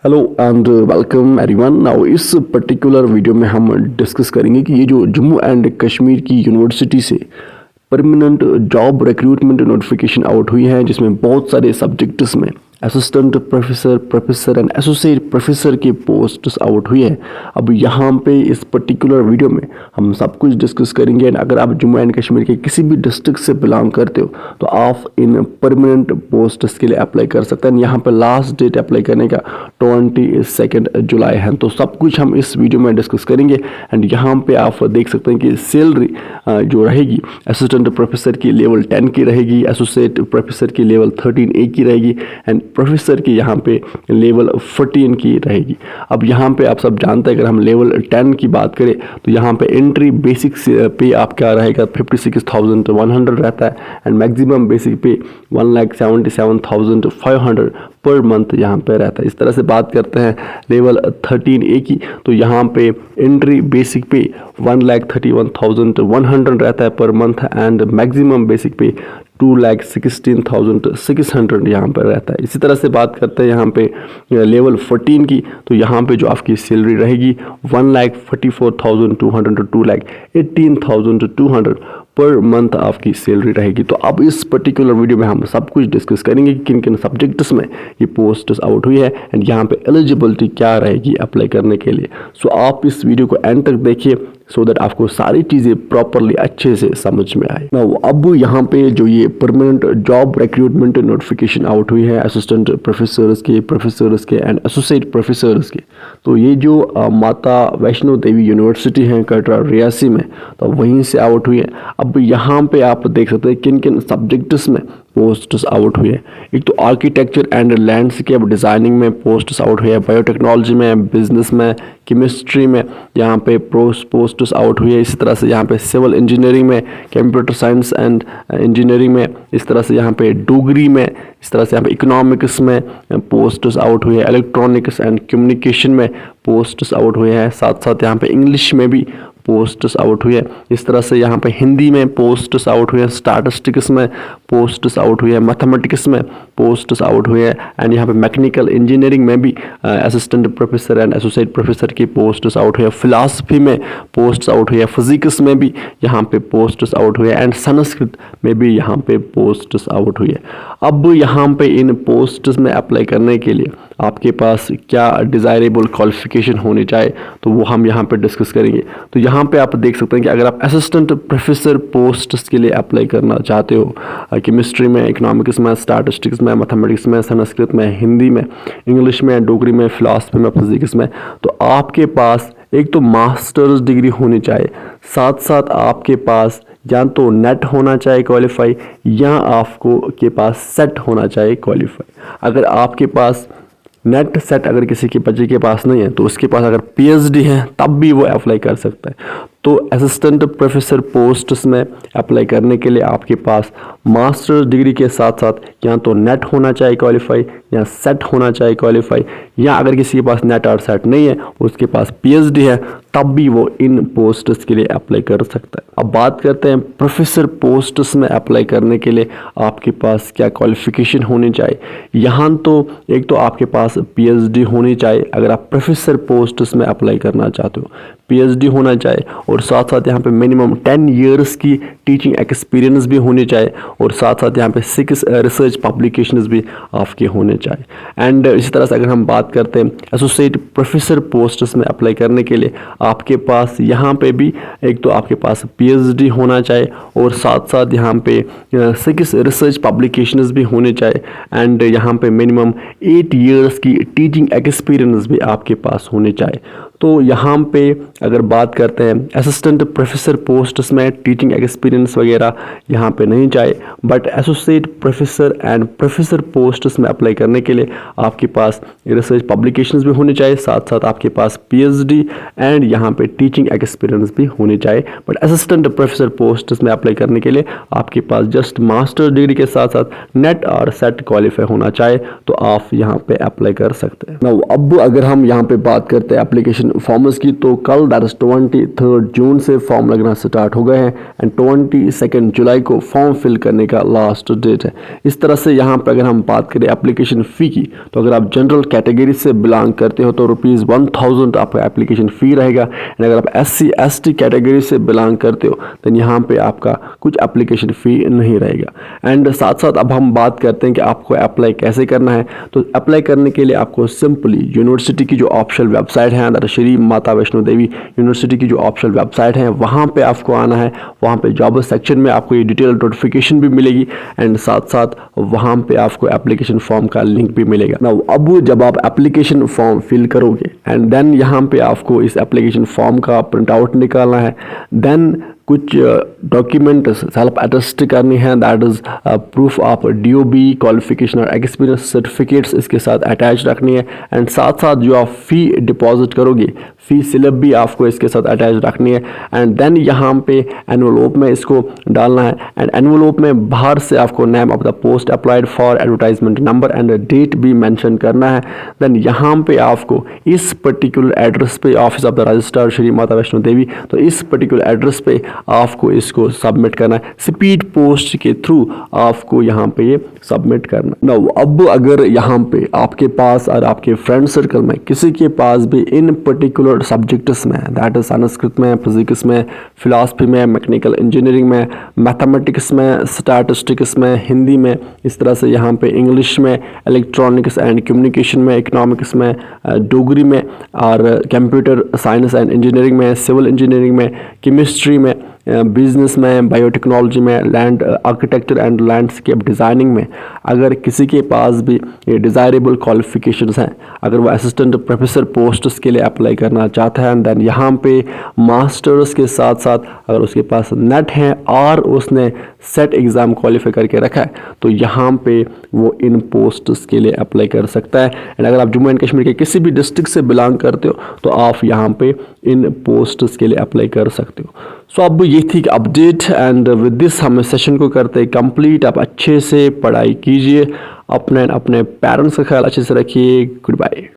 Hello and welcome everyone. Now इस particular video में हम डिस्कस करेंगे कि ये जो जम्मू एंड कश्मीर की यूनिवर्सिटी से permanent job recruitment notification out हुई है, जिसमें बहुत सारे सब्जेक्ट्स में assistant professor, professor and associate professor की पोस्ट्स आउट हुई है। अब यहाँ पे इस पर्टिकुलर वीडियो में हम सब कुछ डिस्कस करेंगे। एंड अगर आप जम्मू एंड कश्मीर के किसी भी डिस्ट्रिक्ट से बिलोंग करते हो तो आप इन परमानेंट पोस्ट्स के लिए अप्लाई कर सकते हैं। यहाँ पे लास्ट डेट अप्लाई करने का 22 जुलाई है। तो सब कुछ हम इस वीडियो में डिस्कस करेंगे। एंड यहाँ पे आप देख सकते हैं कि सैलरी जो रहेगी असिस्टेंट प्रोफेसर की लेवल 10 की रहेगी, एसोसिएट प्रोफेसर की लेवल 13A की रहेगी एंड प्रोफेसर की यहाँ पे लेवल 14 की रहेगी। अब यहाँ पे आप सब जानते हैं, अगर हम लेवल 10 की बात करें तो यहाँ पे एंट्री बेसिक पे आपका रहेगा 56,100 रहता है एंड मैक्सिमम बेसिक पे 1,77,500 पर मंथ यहाँ पे रहता है। इस तरह से बात करते हैं लेवल 13A की तो यहाँ पे एंट्री बेसिक पे 1,31,100 रहता है per month and maximum basic पे 2,16,600 यहाँ पर रहता है। इसी तरह से बात करते हैं यहाँ पे लेवल 14 की तो यहाँ पे जो आपकी सैलरी रहेगी 1,44,200 टू 2,18,200 पर मंथ आपकी सैलरी रहेगी। तो अब इस पर्टिकुलर वीडियो में हम सब कुछ डिस्कस करेंगे कि किन किन सब्जेक्ट्स में ये पोस्ट्स आउट हुई है एंड यहाँ पे एलिजिबिलिटी क्या रहेगी अप्लाई करने के लिए। सो आप इस वीडियो को एंड तक देखिए सो दैट आपको सारी चीज़ें प्रॉपरली अच्छे से समझ में आए। अब यहाँ पे जो ये permanent job recruitment notification out हुई है असिस्टेंट प्रोफेसर्स के एंड एसोसिएट प्रोफेसर्स के, तो ये जो माता वैष्णो देवी यूनिवर्सिटी है कटरा रियासी में, तो वहीं से आउट हुई है। अब यहाँ पे आप देख सकते हैं किन किन सब्जेक्ट्स में पोस्ट्स आउट हुई है। एक तो आर्किटेक्चर एंड लैंडस्केप डिज़ाइनिंग में पोस्ट्स आउट हुई है, बायोटेक्नोलॉजी में, बिजनेस में, केमिस्ट्री में यहाँ पे पोस्ट्स आउट हुई है। इसी तरह से यहाँ पे सिविल इंजीनियरिंग में, कंप्यूटर साइंस एंड इंजीनियरिंग में, इस तरह से यहाँ पे डोगरी में, इस तरह से यहाँ पे इकोनॉमिक्स में पोस्ट्स आउट हुई है, इलेक्ट्रॉनिक्स एंड कम्युनिकेशन में पोस्ट्स आउट हुए हैं, साथ साथ यहाँ पे इंग्लिश में भी पोस्ट्स आउट हुई है। इस तरह से यहाँ पे हिंदी में पोस्ट्स आउट हुए हैं, स्टैटिस्टिक्स में पोस्ट्स आउट हुई है, मैथमेटिक्स में पोस्ट्स आउट हुए हैं एंड यहाँ पे मैकेनिकल इंजीनियरिंग में भी assistant professor and associate professor की पोस्ट्स आउट हुई है, फिलॉसफी में पोस्ट्स आउट हुई है, फिजिक्स में भी यहाँ पे पोस्ट्स आउट हुए हैं एंड संस्कृत में भी यहाँ पे पोस्ट्स आउट हुई है। अब यहाँ पे इन पोस्ट्स में अप्लाई करने के लिए आपके पास क्या डिज़ायरेबल क्वालिफिकेशन होनी चाहिए तो वो हम यहाँ पे डिस्कस करेंगे। तो यहाँ पे आप देख सकते हैं कि अगर आप असिस्टेंट प्रोफेसर पोस्ट्स के लिए अप्लाई करना चाहते हो केमिस्ट्री में, इकोनॉमिक्स में, स्टैटिस्टिक्स में, मैथमेटिक्स में, संस्कृत में, हिंदी में, इंग्लिश में, डोगरी में, फिलॉसफी में, फिजिक्स में, तो आपके पास एक तो मास्टर्स डिग्री होनी चाहिए, साथ साथ आपके पास या तो नेट होना चाहिए क्वालिफाई या आपको के पास सेट होना चाहिए क्वालिफाई। अगर आपके पास नेट सेट अगर किसी के बच्चे के पास नहीं है तो उसके पास अगर पीएचडी है तब भी वो अप्लाई कर सकता है। तो असिस्टेंट प्रोफेसर पोस्ट्स में अप्लाई करने के लिए आपके पास मास्टर्स डिग्री के साथ साथ या तो नेट होना चाहिए क्वालिफाई या सेट होना चाहिए क्वालिफाई, या अगर किसी के पास नेट और सेट नहीं है उसके पास पीएचडी है तब भी वो इन पोस्ट्स के लिए अप्लाई कर सकता है। अब बात करते हैं प्रोफेसर पोस्ट्स में अप्लाई करने के लिए आपके पास क्या क्वालिफिकेशन होनी चाहिए। यहाँ तो एक तो आपके पास पीएचडी होनी चाहिए अगर आप प्रोफेसर पोस्ट्स में अप्लाई करना चाहते हो, पीएचडी होना चाहिए और साथ साथ यहाँ पे मिनिमम 10 इयर्स की टीचिंग एक्सपीरियंस भी होनी चाहिए और साथ साथ यहाँ पे 6 रिसर्च पब्लिकेशंस भी आपके होने चाहिए। एंड इसी तरह से अगर हम बात करते हैं एसोसिएट प्रोफेसर पोस्ट्स में अप्लाई करने के लिए आपके पास यहाँ पे भी एक तो आपके पास पीएचडी होना चाहिए और साथ साथ यहाँ पे 6 रिसर्च पब्लिकेशंस भी होने चाहिए एंड यहाँ पे मिनिमम 8 इयर्स की टीचिंग एक्सपीरियंस भी आपके पास होने चाहिए। तो यहाँ पे अगर बात करते हैं असिस्टेंट प्रोफेसर पोस्ट्स में टीचिंग एक्सपीरियंस वगैरह यहाँ पे नहीं चाहिए, but associate professor and professor posts में अप्लाई करने के लिए आपके पास रिसर्च पब्लिकेशंस भी होने चाहिए, साथ साथ आपके पास पीएचडी एंड यहाँ पे टीचिंग एक्सपीरियंस भी होनी चाहिए। बट असिस्टेंट प्रोफेसर पोस्ट्स में अप्लाई करने के लिए आपके पास जस्ट मास्टर डिग्री के साथ साथ नेट और सेट क्वालिफाई होना चाहिए तो आप यहाँ पे अप्लाई कर सकते हैं। अब अगर हम यहाँ पे बात करते हैं एप्लीकेशन फॉर्म्स की, तो कल दैट इज 23 जून से फॉर्म लगना स्टार्ट हो गए हैं एंड 22 जुलाई को फॉर्म फिल करने का लास्ट डेट है। इस तरह से यहाँ पे अगर हम बात करें एप्लीकेशन फ़ी की, तो अगर आप जनरल कैटेगरी से बिलोंग करते हो तो ₹1000 आपका एप्लीकेशन फ़ी रहेगा एंड अगर आप SC ST कैटेगरी से बिलोंग करते हो तो यहाँ पे आपका कुछ एप्लीकेशन फ़ी नहीं रहेगा। एंड साथ साथ अब हम बात करते हैं कि आपको अप्लाई कैसे करना है। तो अप्लाई करने के लिए आपको सिंपली यूनिवर्सिटी की जो ऑफिशियल वेबसाइट है, that Shri Mata Vaishno Devi university की जो ऑफिशियल वेबसाइट है, वहाँ पे आपको आना है। वहाँ पे जॉब सेक्शन में आपको ये डिटेल नोटिफिकेशन भी मिलेगी एंड साथ साथ वहाँ पे आपको एप्लीकेशन फॉर्म का लिंक भी मिलेगा। ना अब जब आप एप्लीकेशन फॉर्म फिल करोगे एंड देन यहाँ पे आपको इस एप्लीकेशन फॉर्म का प्रिंट आउट निकालना है, देन कुछ डॉक्यूमेंट सेल्फ अटेस्ट करनी है, that is proof of DOB qualification और एक्सपीरियंस सर्टिफिकेट्स इसके साथ अटैच रखनी है एंड साथ साथ जो आप फ़ी डिपॉजिट करोगे फ़ी स्लिप भी आपको इसके साथ अटैच रखनी है एंड देन यहाँ पे एनवलोप में इसको डालना है एंड एनवलोप में बाहर से आपको name of the post applied for, advertisement number and date भी मेंशन करना है। देन यहाँ पे आपको इस पर्टिकुलर एड्रेस पे, office of the registrar Shri Mata Vaishno देवी, तो इस पर्टिकुलर एड्रेस पे आपको इसको सबमिट करना है। स्पीड पोस्ट के थ्रू आपको यहाँ पे ये सबमिट करना। ना अब अगर यहाँ पे आपके पास और आपके फ्रेंड सर्कल में किसी के पास भी इन पर्टिकुलर सब्जेक्ट्स में, दैट इज संस्कृत में, फिजिक्स में, फिलॉसफी में, मैकेनिकल इंजीनियरिंग में, मैथमेटिक्स में, स्टैटिस्टिक्स में, हिंदी में, इस तरह से यहाँ पे इंग्लिश में, इलेक्ट्रॉनिक्स एंड कम्युनिकेशन में, इकोनॉमिक्स में, डोगरी में और कंप्यूटर साइंस एंड इंजीनियरिंग में, सिविल इंजीनियरिंग में, केमिस्ट्री में, बिजनेस में, बायोटेक्नोलॉजी में, land architecture and landscape designing में अगर किसी के पास भी ये डिज़ायरेबल क्वालिफिकेशंस हैं, अगर वो असिस्टेंट प्रोफेसर पोस्ट्स के लिए अप्लाई करना चाहता है, देन यहाँ पे मास्टर्स के साथ साथ अगर उसके पास नेट है और उसने सेट एग्ज़ाम क्वालिफाई करके रखा है तो यहाँ पे वो इन पोस्ट्स के लिए अप्लाई कर सकता है। एंड अगर आप जम्मू एंड कश्मीर के किसी भी डिस्ट्रिक्ट से बिलोंग करते हो तो आप यहाँ पे इन पोस्ट्स के लिए अप्लाई कर सकते हो। सो अब ये थी अपडेट एंड विद दिस हम सेशन को करते कंप्लीट। आप अच्छे से पढ़ाई कीजिए, अपने पेरेंट्स का ख्याल अच्छे से रखिए। Good bye.